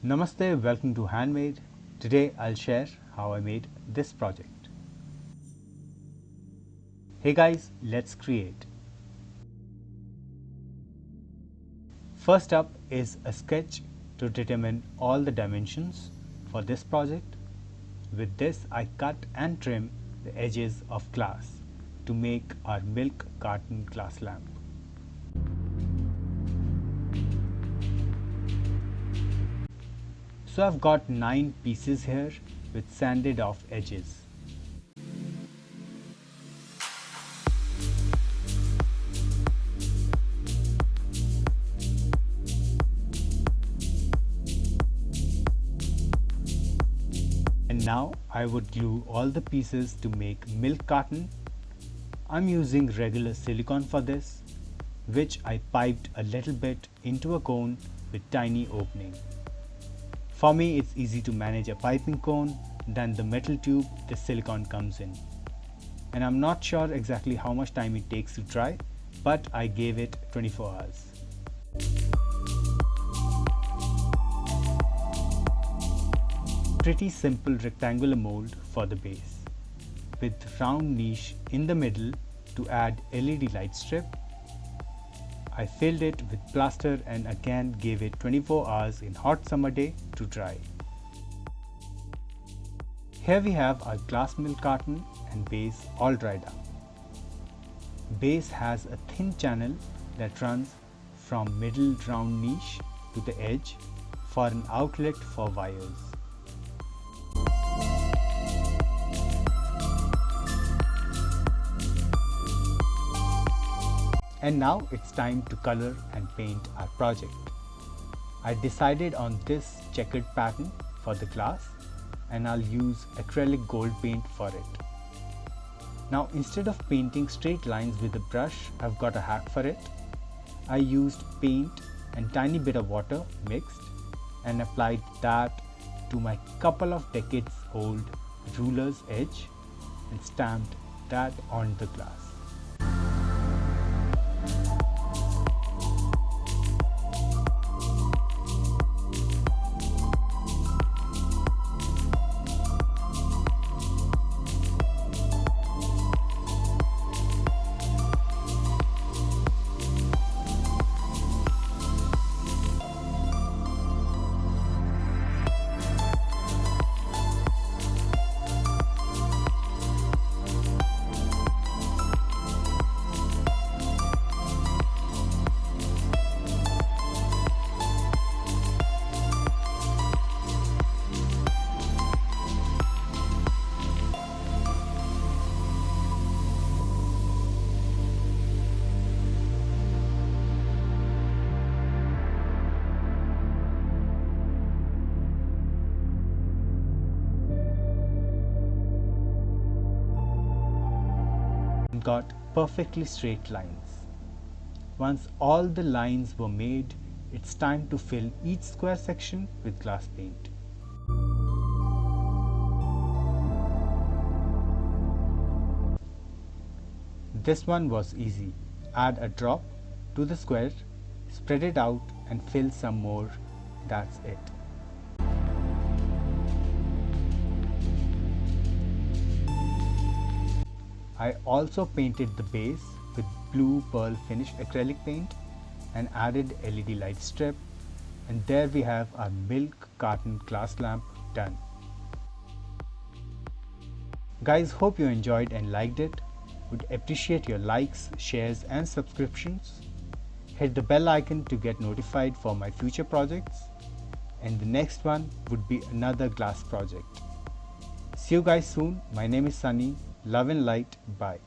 Namaste, welcome to Handmade. Today I'll share how I made this project. Hey guys, let's create. First up is a sketch to determine all the dimensions for this project. With this I cut and trim the edges of glass to make our milk carton glass lamp. So I've got 9 pieces here with sanded off edges. And now I would glue all the pieces to make milk carton. I'm using regular silicone for this, which I piped a little bit into a cone with tiny opening. For me, it's easy to manage a piping cone than the metal tube the silicone comes in. And I'm not sure exactly how much time it takes to dry, but I gave it 24 hours. Pretty simple rectangular mold for the base, with round niche in the middle to add LED light strip. I filled it with plaster and again gave it 24 hours in hot summer day to dry. Here we have our glass milk carton and base all dried up. Base has a thin channel that runs from middle round niche to the edge for an outlet for wires. And now it's time to color and paint our project. I decided on this checkered pattern for the glass and I'll use acrylic gold paint for it. Now instead of painting straight lines with a brush, I've got a hack for it. I used paint and tiny bit of water mixed and applied that to my couple of decades old ruler's edge and stamped that on the glass. Got perfectly straight lines. Once all the lines were made, it's time to fill each square section with glass paint. This one was easy. Add a drop to the square, spread it out and fill some more. That's it. I also painted the base with blue pearl finish acrylic paint and added LED light strip, and there we have our milk carton glass lamp done. Guys, hope you enjoyed and liked it. Would appreciate your likes, shares and subscriptions. Hit the bell icon to get notified for my future projects, and the next one would be another glass project. See you guys soon. My name is Sunny. Love and light. Bye.